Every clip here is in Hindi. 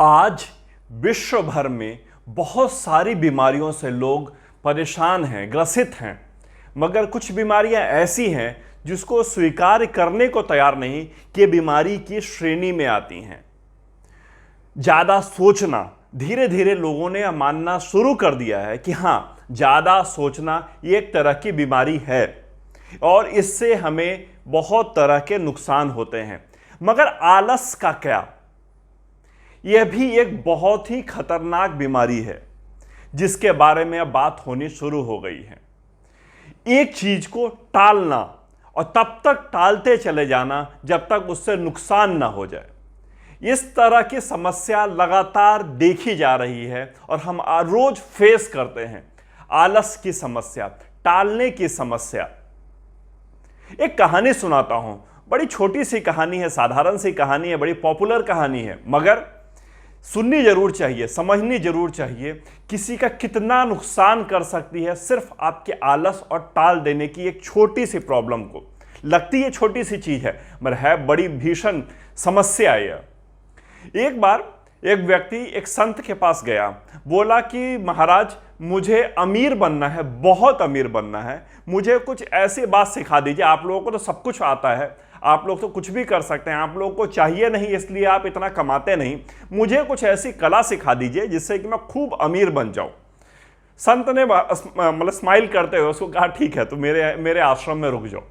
आज विश्व भर में बहुत सारी बीमारियों से लोग परेशान हैं, ग्रसित हैं। मगर कुछ बीमारियां ऐसी हैं जिसको स्वीकार करने को तैयार नहीं कि बीमारी की श्रेणी में आती हैं। ज़्यादा सोचना, धीरे धीरे लोगों ने मानना शुरू कर दिया है कि हाँ, ज़्यादा सोचना ये एक तरह की बीमारी है और इससे हमें बहुत तरह के नुकसान होते हैं। मगर आलस का क्या? यह भी एक बहुत ही खतरनाक बीमारी है जिसके बारे में अब बात होनी शुरू हो गई है। एक चीज को टालना और तब तक टालते चले जाना जब तक उससे नुकसान ना हो जाए, इस तरह की समस्या लगातार देखी जा रही है और हम रोज फेस करते हैं। आलस की समस्या, टालने की समस्या। एक कहानी सुनाता हूं, बड़ी छोटी सी कहानी है, साधारण सी कहानी है, बड़ी पॉपुलर कहानी है, मगर सुननी जरूर चाहिए, समझनी जरूर चाहिए। किसी का कितना नुकसान कर सकती है सिर्फ आपके आलस और टाल देने की एक छोटी सी प्रॉब्लम को। लगती है छोटी सी चीज है मगर है बड़ी भीषण समस्या है। एक बार एक व्यक्ति एक संत के पास गया, बोला कि महाराज, मुझे अमीर बनना है, बहुत अमीर बनना है, मुझे कुछ ऐसी बात सिखा दीजिए। आप लोगों को तो सब कुछ आता है, आप लोग तो कुछ भी कर सकते हैं, आप लोगों को चाहिए नहीं इसलिए आप इतना कमाते नहीं, मुझे कुछ ऐसी कला सिखा दीजिए जिससे कि मैं खूब अमीर बन जाऊं। संत ने मतलब स्माइल करते हुए उसको कहा, ठीक है, तो मेरे आश्रम में रुक जाओ।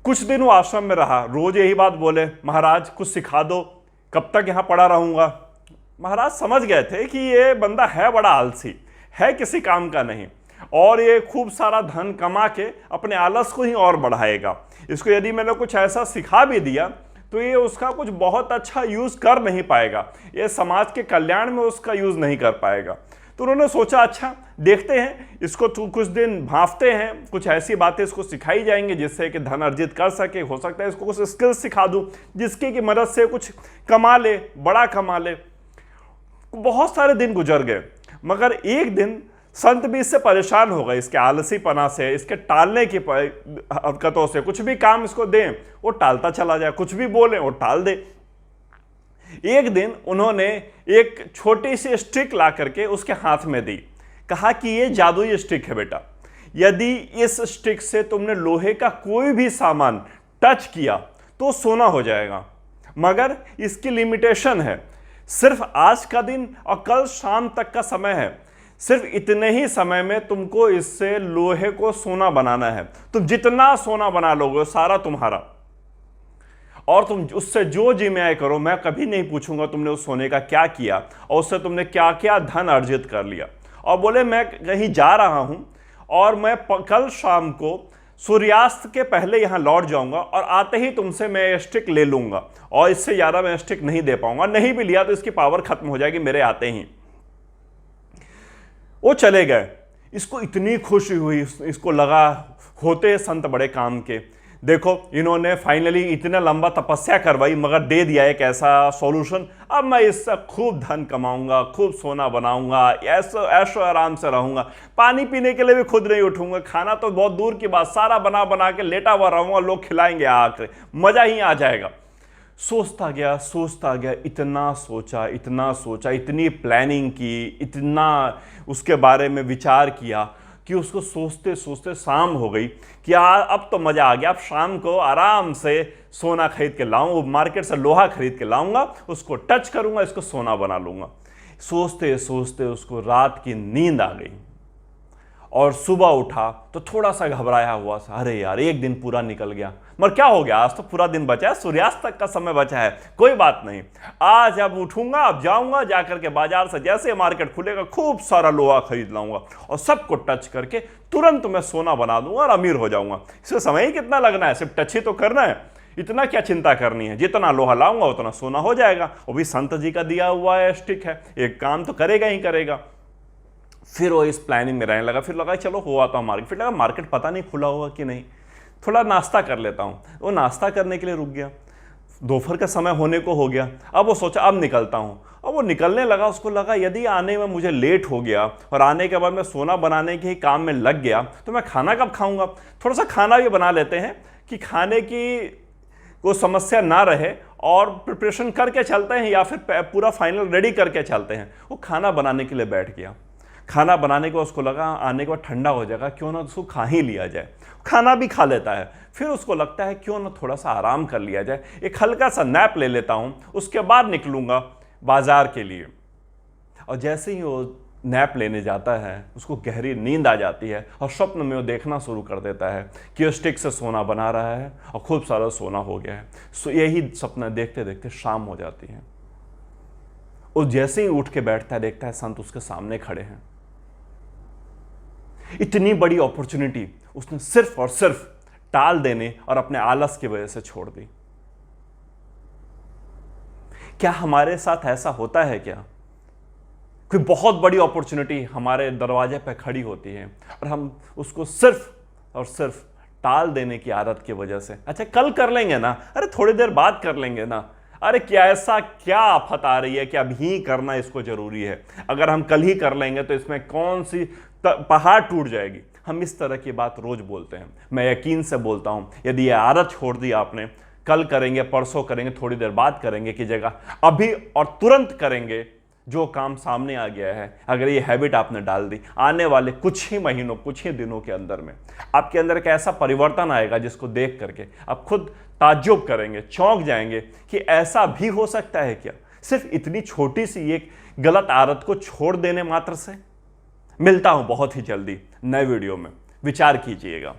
कुछ दिन वो आश्रम में रहा, रोज यही बात बोले, महाराज कुछ सिखा दो, कब तक यहां पड़ा रहूंगा। महाराज समझ गए थे कि ये बंदा है बड़ा आलसी, है किसी काम का नहीं और ये खूब सारा धन कमा के अपने आलस को ही और बढ़ाएगा। इसको यदि मैंने कुछ ऐसा सिखा भी दिया तो ये उसका कुछ बहुत अच्छा यूज कर नहीं पाएगा, ये समाज के कल्याण में उसका यूज नहीं कर पाएगा। तो उन्होंने सोचा, अच्छा देखते हैं, इसको कुछ दिन भांपते हैं, कुछ ऐसी बातें इसको सिखाई जाएंगी जिससे कि धन अर्जित कर सके। हो सकता है इसको कुछ स्किल्स सिखा दूं जिसके की मदद से कुछ कमा ले, बड़ा कमा ले। बहुत सारे दिन गुजर गए मगर एक दिन संत भी इससे परेशान हो गए, इसके आलसीपना से, इसके टालने की हरकतों से। कुछ भी काम इसको दें वो टालता चला जाए, कुछ भी बोले वो टाल दे। एक दिन उन्होंने एक छोटी सी स्टिक ला करके उसके हाथ में दी, कहा कि ये जादुई स्टिक है बेटा, यदि इस स्टिक से तुमने लोहे का कोई भी सामान टच किया तो सोना हो जाएगा। मगर इसकी लिमिटेशन है, सिर्फ आज का दिन और कल शाम तक का समय है, सिर्फ इतने ही समय में तुमको इससे लोहे को सोना बनाना है। तुम जितना सोना बना लोगे सारा तुम्हारा, और तुम उससे जो जी में आए करो, मैं कभी नहीं पूछूंगा तुमने उस सोने का क्या किया और उससे तुमने क्या क्या धन अर्जित कर लिया। और बोले, मैं कहीं जा रहा हूं और मैं कल शाम को सूर्यास्त के पहले यहां लौट जाऊंगा और आते ही तुमसे मैं स्टिक ले लूंगा और इससे ज्यादा मैं स्टिक नहीं दे पाऊंगा, नहीं भी लिया तो इसकी पावर खत्म हो जाएगी मेरे आते ही। वो चले गए। इसको इतनी खुशी हुई, इसको लगा होते संत बड़े काम के। देखो, इन्होंने फाइनली इतना लंबा तपस्या करवाई मगर दे दिया एक ऐसा सॉल्यूशन, अब मैं इससे खूब धन कमाऊंगा, खूब सोना बनाऊंगा, ऐशो आराम से रहूंगा, पानी पीने के लिए भी खुद नहीं उठूंगा, खाना तो बहुत दूर की बात, सारा बना बना के लेटा हुआ रहूंगा, लोग खिलाएंगे आकर, मजा ही आ जाएगा। सोचता गया, इतना सोचा, इतनी प्लानिंग की, इतना उसके बारे में विचार किया कि उसको सोचते सोचते शाम हो गई कि अब तो मजा आ गया, अब शाम को आराम से सोना खरीद के लाऊं, मार्केट से लोहा खरीद के लाऊंगा, उसको टच करूंगा, इसको सोना बना लूंगा। सोचते सोचते उसको रात की नींद आ गई और सुबह उठा तो थोड़ा सा घबराया हुआ था, अरे यार एक दिन पूरा निकल गया, मगर क्या हो गया, आज तो पूरा दिन बचा है, सूर्यास्त तक का समय बचा है, कोई बात नहीं, आज अब उठूंगा, अब जाऊंगा, जाकर के बाजार से जैसे मार्केट खुलेगा खूब सारा लोहा खरीद लाऊंगा और सबको टच करके तुरंत मैं सोना बना दूंगा और अमीर हो जाऊंगा। इसमें समय ही कितना लगना है, सिर्फ टच ही तो करना है, इतना क्या चिंता करनी है, जितना लोहा लाऊंगा उतना सोना हो जाएगा। वो भी संत जी का दिया हुआ है स्टिक है, एक काम तो करेगा ही करेगा। फिर वो इस प्लानिंग में रहने लगा, फिर लगा चलो हो आता हूँ मार्केट, फिर लगा मार्केट पता नहीं खुला हुआ कि नहीं, थोड़ा नाश्ता कर लेता हूँ। वो नाश्ता करने के लिए रुक गया, दोपहर का समय होने को हो गया। अब वो सोचा अब निकलता हूँ, अब वो निकलने लगा, उसको लगा यदि आने में मुझे लेट हो गया और आने के बाद मैं सोना बनाने के ही काम में लग गया तो मैं खाना कब खाऊंगा। थोड़ा सा खाना भी बना लेते हैं कि खाने की कोई समस्या ना रहे और प्रिपरेशन करके चलते हैं या फिर पूरा फाइनल रेडी करके चलते हैं। वो खाना बनाने के लिए बैठ गया। खाना बनाने के बाद उसको लगा आने के बाद ठंडा हो जाएगा, क्यों ना उसको खा ही लिया जाए। खाना भी खा लेता है। फिर उसको लगता है क्यों ना थोड़ा सा आराम कर लिया जाए, एक हल्का सा नैप ले लेता हूं, उसके बाद निकलूंगा बाजार के लिए। और जैसे ही वो नैप लेने जाता है, उसको गहरी नींद आ जाती है और स्वप्न में वो देखना शुरू कर देता है कि वो स्टिक से सोना बना रहा है और खूब सारा सोना हो गया है। यही सपना देखते देखते शाम हो जाती है। वो जैसे ही उठ के बैठता है, देखता है संत उसके सामने खड़े हैं। इतनी बड़ी अपॉर्चुनिटी उसने सिर्फ और सिर्फ टाल देने और अपने आलस की वजह से छोड़ दी। क्या हमारे साथ ऐसा होता है क्या? कोई बहुत बड़ी अपॉर्चुनिटी हमारे दरवाजे पर खड़ी होती है और हम उसको सिर्फ और सिर्फ टाल देने की आदत की वजह से, अच्छा कल कर लेंगे ना, अरे थोड़ी देर बाद कर लेंगे ना, अरे क्या ऐसा क्या आफत आ रही है कि अभी ही करना इसको जरूरी है, अगर हम कल ही कर लेंगे तो इसमें कौन सी पहाड़ टूट जाएगी। हम इस तरह की बात रोज बोलते हैं। मैं यकीन से बोलता हूं, यदि यह आदत छोड़ दी आपने, कल करेंगे, परसों करेंगे, थोड़ी देर बाद करेंगे की जगह अभी और तुरंत करेंगे जो काम सामने आ गया है, अगर ये हैबिट आपने डाल दी, आने वाले कुछ ही महीनों, कुछ ही दिनों के अंदर में आपके अंदर एक ऐसा परिवर्तन आएगा जिसको देख करके आप खुद ताज्जुब करेंगे, चौंक जाएंगे कि ऐसा भी हो सकता है क्या, सिर्फ इतनी छोटी सी एक गलत आदत को छोड़ देने मात्र से। मिलता हूं बहुत ही जल्दी नए वीडियो में, विचार कीजिएगा।